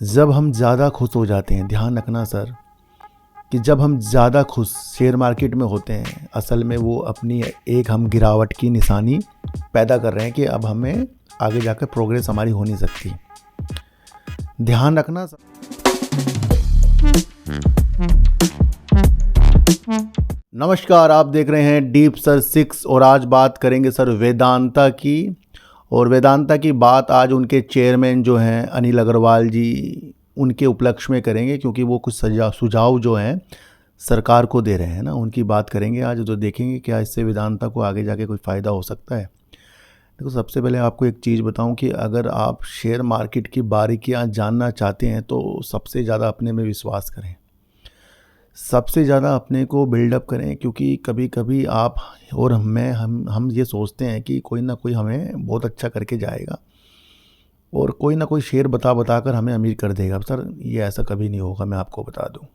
जब हम ज़्यादा खुश हो जाते हैं, ध्यान रखना सर, कि जब हम ज़्यादा खुश शेयर मार्केट में होते हैं, असल में वो अपनी एक हम गिरावट की निशानी पैदा कर रहे हैं कि अब हमें आगे जाकर प्रोग्रेस हमारी हो नहीं सकती। ध्यान रखना सर। नमस्कार, आप देख रहे हैं डीप सर 6 और आज बात करेंगे सर वेदांता की। और वेदांता की बात आज उनके चेयरमैन जो हैं अनिल अग्रवाल जी, उनके उपलक्ष्य में करेंगे, क्योंकि वो कुछ सुझाव जो हैं सरकार को दे रहे हैं ना, उनकी बात करेंगे आज। तो देखेंगे क्या इससे वेदांता को आगे जाके कोई फ़ायदा हो सकता है। देखो, सबसे पहले आपको एक चीज़ बताऊं कि अगर आप शेयर मार्केट की बारीकियां जानना चाहते हैं तो सबसे ज़्यादा अपने में विश्वास करें, सबसे ज़्यादा अपने को बिल्डअप करें, क्योंकि कभी कभी आप और हम ये सोचते हैं कि कोई ना कोई हमें बहुत अच्छा करके जाएगा और कोई ना कोई शेयर बता कर हमें अमीर कर देगा। सर, ये ऐसा कभी नहीं होगा, मैं आपको बता दूं।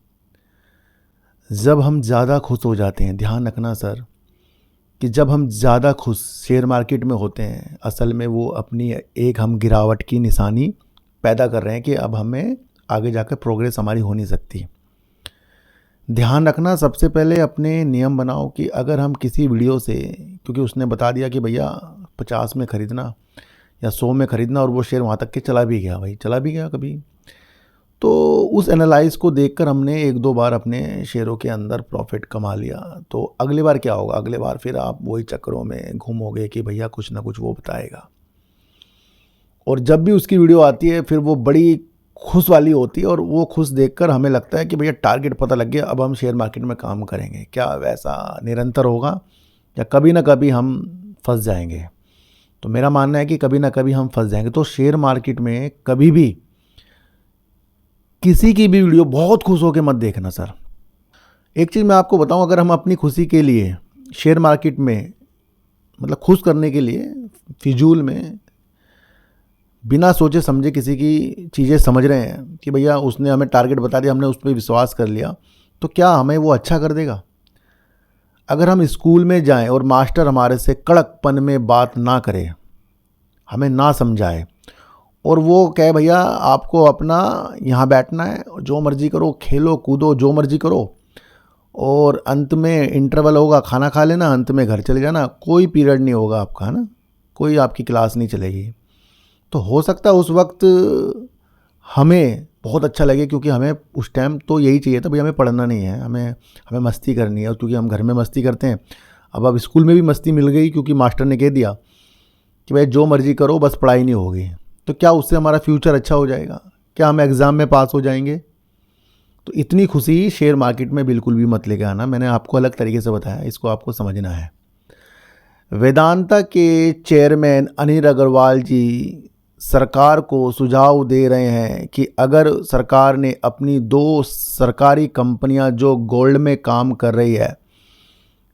जब हम ज़्यादा खुश हो जाते हैं, ध्यान रखना सर, कि जब हम ज़्यादा खुश शेयर मार्केट में होते हैं, असल में वो अपनी एक हम गिरावट की निशानी पैदा कर रहे हैं कि अब हमें आगे जाकर प्रोग्रेस हमारी हो नहीं सकती। ध्यान रखना, सबसे पहले अपने नियम बनाओ कि अगर हम किसी वीडियो से, क्योंकि उसने बता दिया कि भैया 50 में ख़रीदना या 100 में ख़रीदना, और वो शेयर वहाँ तक के चला भी गया, भाई चला भी गया कभी, तो उस एनालाइज को देखकर हमने एक दो बार अपने शेयरों के अंदर प्रॉफिट कमा लिया। तो अगली बार क्या होगा, अगले बार फिर आप वही चक्करों में घूमोगे कि भैया कुछ ना कुछ वो बताएगा, और जब भी उसकी वीडियो आती है फिर वो बड़ी खुश वाली होती है, और वो खुश देखकर हमें लगता है कि भैया टारगेट पता लग गया, अब हम शेयर मार्केट में काम करेंगे। क्या वैसा निरंतर होगा या कभी ना कभी हम फंस जाएंगे? तो मेरा मानना है कि कभी ना कभी हम फंस जाएंगे। तो शेयर मार्केट में कभी भी किसी की भी वीडियो बहुत खुश होकर मत देखना सर। एक चीज़ मैं आपको बताऊं, अगर हम अपनी खुशी के लिए शेयर मार्केट में, मतलब खुश करने के लिए फिजूल में बिना सोचे समझे किसी की चीज़ें समझ रहे हैं कि भैया उसने हमें टारगेट बता दिया, हमने उस पर विश्वास कर लिया, तो क्या हमें वो अच्छा कर देगा? अगर हम स्कूल में जाएं और मास्टर हमारे से कड़कपन में बात ना करे, हमें ना समझाए, और वो कहे भैया आपको अपना यहाँ बैठना है, जो मर्जी करो, खेलो कूदो, जो मर्जी करो, और अंत में इंटरवल होगा, खाना खा लेना, अंत में घर चले जाना, कोई पीरियड नहीं होगा आपका, है ना, कोई आपकी क्लास नहीं चलेगी। तो हो सकता है उस वक्त हमें बहुत अच्छा लगे, क्योंकि हमें उस टाइम तो यही चाहिए था, भाई हमें पढ़ना नहीं है, हमें मस्ती करनी है, और क्योंकि हम घर में मस्ती करते हैं, अब स्कूल में भी मस्ती मिल गई, क्योंकि मास्टर ने कह दिया कि भाई जो मर्जी करो, बस पढ़ाई नहीं होगी। तो क्या उससे हमारा फ्यूचर अच्छा हो जाएगा? क्या हम एग्ज़ाम में पास हो जाएंगे? तो इतनी खुशी शेयर मार्केट में बिल्कुल भी मत लेके आना। मैंने आपको अलग तरीके से बताया, इसको आपको समझना है। वेदांता के चेयरमैन अनिल अग्रवाल जी सरकार को सुझाव दे रहे हैं कि अगर सरकार ने अपनी 2 सरकारी कंपनियां जो गोल्ड में काम कर रही है,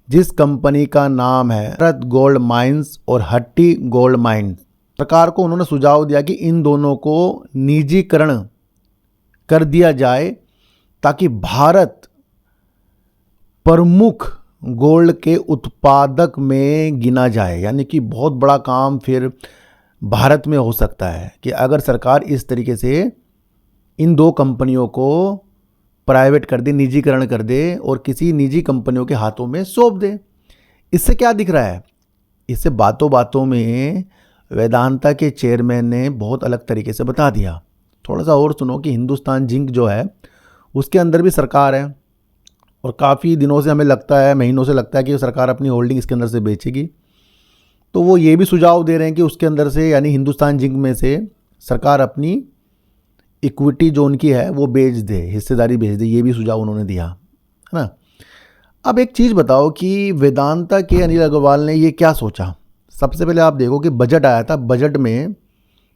जिस कंपनी का नाम है भारत गोल्ड माइंस और हट्टी गोल्ड माइंस, सरकार को उन्होंने सुझाव दिया कि इन दोनों को निजीकरण कर दिया जाए, ताकि भारत प्रमुख गोल्ड के उत्पादक में गिना जाए। यानी कि बहुत बड़ा काम फिर भारत में हो सकता है कि अगर सरकार इस तरीके से इन 2 कंपनियों को प्राइवेट कर दे, निजीकरण कर दे, और किसी निजी कंपनियों के हाथों में सौंप दे। इससे क्या दिख रहा है? इससे बातों बातों में वेदांता के चेयरमैन ने बहुत अलग तरीके से बता दिया। थोड़ा सा और सुनो कि हिंदुस्तान जिंक जो है उसके अंदर भी सरकार है, और काफ़ी दिनों से हमें लगता है, महीनों से लगता है कि सरकार अपनी होल्डिंग इसके अंदर से बेचेगी। तो वो ये भी सुझाव दे रहे हैं कि उसके अंदर से, यानी हिंदुस्तान जिंक में से सरकार अपनी इक्विटी जो उनकी है वो बेच दे, हिस्सेदारी बेच दे। ये भी सुझाव उन्होंने दिया, है ना। अब एक चीज़ बताओ कि वेदांता के अनिल अग्रवाल ने ये क्या सोचा। सबसे पहले आप देखो कि बजट आया था, बजट में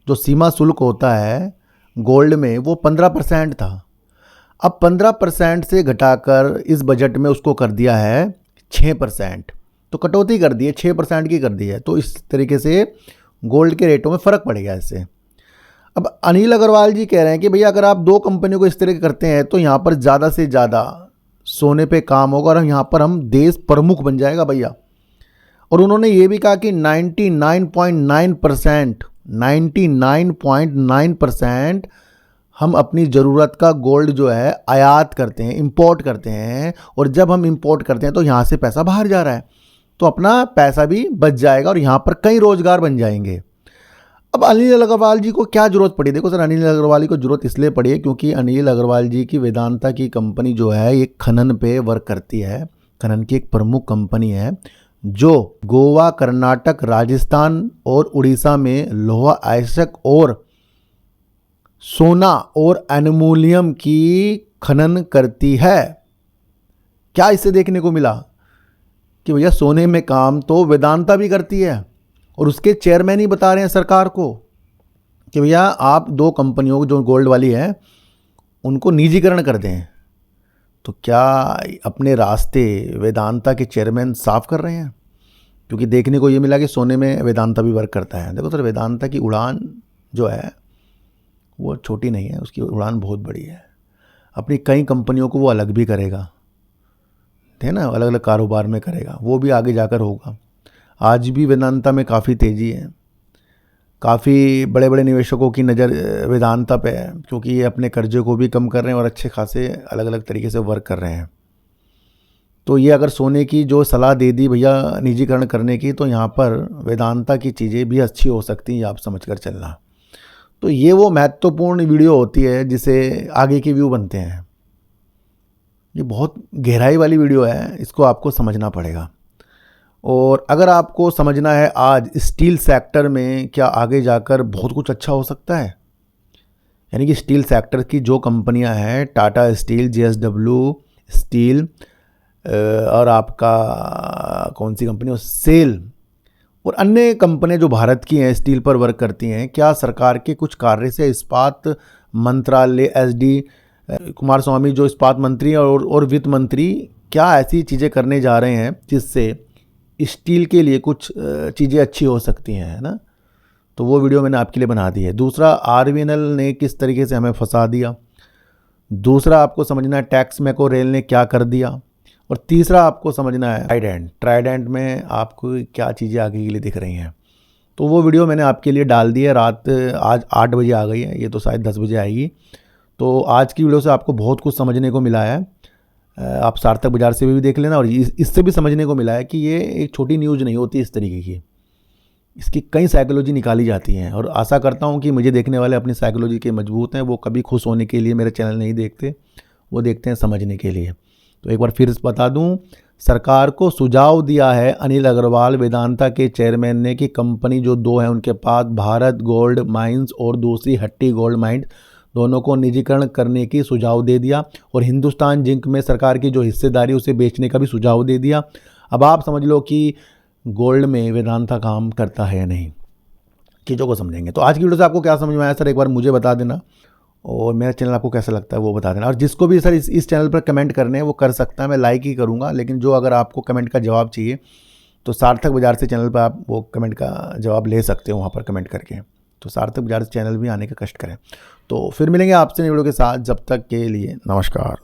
जो सीमा शुल्क होता है गोल्ड में वो 15% था। अब 15% से घटाकर इस बजट में उसको कर दिया है 6%। तो कटौती कर दी है, 6% की कर दी है। तो इस तरीके से गोल्ड के रेटों में फ़र्क पड़ गया इससे। अब अनिल अग्रवाल जी कह रहे हैं कि भैया अगर आप 2 कंपनियों को इस तरह करते हैं तो यहाँ पर ज़्यादा से ज़्यादा सोने पे काम होगा, और यहाँ पर हम देश प्रमुख बन जाएगा भैया। और उन्होंने ये भी कहा कि 99.9% हम अपनी ज़रूरत का गोल्ड जो है आयात करते हैं, इंपोर्ट करते हैं, और जब हम इंपोर्ट करते हैं तो यहाँ से पैसा बाहर जा रहा है, तो अपना पैसा भी बच जाएगा और यहाँ पर कई रोजगार बन जाएंगे। अब अनिल अग्रवाल जी को क्या ज़रूरत पड़ी? देखो सर, अनिल अग्रवाल जी को ज़रूरत इसलिए पड़ी है क्योंकि अनिल अग्रवाल जी की वेदांता की कंपनी जो है ये खनन पे वर्क करती है। खनन की एक प्रमुख कंपनी है जो गोवा, कर्नाटक, राजस्थान और उड़ीसा में लोहा अयस्क और सोना और एल्युमिनियम की खनन करती है। क्या इससे देखने को मिला कि भैया सोने में काम तो वेदांता भी करती है, और उसके चेयरमैन ही बता रहे हैं सरकार को कि भैया आप 2 कंपनियों जो गोल्ड वाली है उनको निजीकरण कर दें। तो क्या अपने रास्ते वेदांता के चेयरमैन साफ कर रहे हैं? क्योंकि देखने को ये मिला कि सोने में वेदांता भी वर्क करता है। देखो सर, वेदांता की उड़ान जो है वो छोटी नहीं है, उसकी उड़ान बहुत बड़ी है। अपनी कई कंपनियों को वो अलग भी करेगा, है ना, अलग अलग कारोबार में करेगा, वो भी आगे जाकर होगा। आज भी वेदांता में काफ़ी तेज़ी है, काफ़ी बड़े बड़े निवेशकों की नज़र वेदांता पे है क्योंकि ये अपने कर्जे को भी कम कर रहे हैं और अच्छे खासे अलग अलग तरीके से वर्क कर रहे हैं। तो ये अगर सोने की जो सलाह दे दी भैया निजीकरण करने की, तो यहाँ पर वेदांता की चीज़ें भी अच्छी हो सकती हैं, आप समझ कर चलना। तो ये वो महत्वपूर्ण वीडियो होती है जिसे आगे के व्यू बनते हैं। ये बहुत गहराई वाली वीडियो है, इसको आपको समझना पड़ेगा। और अगर आपको समझना है आज स्टील सेक्टर में क्या आगे जाकर बहुत कुछ अच्छा हो सकता है, यानी कि स्टील सेक्टर की जो कंपनियां हैं, टाटा स्टील, JSW स्टील, और आपका कौन सी कंपनी, सेल, और अन्य कंपनियां जो भारत की हैं स्टील पर वर्क करती हैं, क्या सरकार के कुछ कार्य से इस्पात मंत्रालय, SD कुमार स्वामी जो इस्पात मंत्री और वित्त मंत्री, क्या ऐसी चीज़ें करने जा रहे हैं जिससे स्टील के लिए कुछ चीज़ें अच्छी हो सकती हैं, है ना? तो वो वीडियो मैंने आपके लिए बना दी है। दूसरा, RVNL ने किस तरीके से हमें फंसा दिया। दूसरा, आपको समझना है टैक्स मैको रेल ने क्या कर दिया। और तीसरा, आपको समझना है ट्राइडेंट में आपको क्या चीज़ें आगे के लिए दिख रही हैं। तो वो वीडियो मैंने आपके लिए डाल दी है, रात आज 8 बजे आ गई है, ये तो शायद 10 बजे आएगी। तो आज की वीडियो से आपको बहुत कुछ समझने को मिला है। आप सार्थक बाजार से भी देख लेना, और इससे भी समझने को मिला है कि ये एक छोटी न्यूज़ नहीं होती इस तरीके की, इसकी कई साइकोलॉजी निकाली जाती हैं। और आशा करता हूँ कि मुझे देखने वाले अपनी साइकोलॉजी के मजबूत हैं, वो कभी खुश होने के लिए मेरे चैनल नहीं देखते, वो देखते हैं समझने के लिए। तो एक बार फिर बता दूं, सरकार को सुझाव दिया है अनिल अग्रवाल वेदांता के चेयरमैन ने कि कंपनी जो 2 हैं उनके पास, भारत गोल्ड माइंस और दूसरी हट्टी गोल्ड माइंस, दोनों को निजीकरण करने की सुझाव दे दिया। और हिंदुस्तान जिंक में सरकार की जो हिस्सेदारी उसे बेचने का भी सुझाव दे दिया। अब आप समझ लो कि गोल्ड में वेदांता काम करता है या नहीं, चीज़ों को समझेंगे। तो आज की वीडियो से आपको क्या समझ में आया सर, एक बार मुझे बता देना, और मेरा चैनल आपको कैसा लगता है वो बता देना। और जिसको भी सर इस चैनल पर कमेंट करने हैं वो कर सकता है, मैं लाइक ही करूँगा। लेकिन जो अगर आपको कमेंट का जवाब चाहिए तो सार्थक बाजार से चैनल पर आप वो कमेंट का जवाब ले सकते हो वहाँ पर कमेंट करके। तो सार्थक बाजार से चैनल भी आने का कष्ट करें। तो फिर मिलेंगे आपसे नई वीडियो के साथ, जब तक के लिए नमस्कार।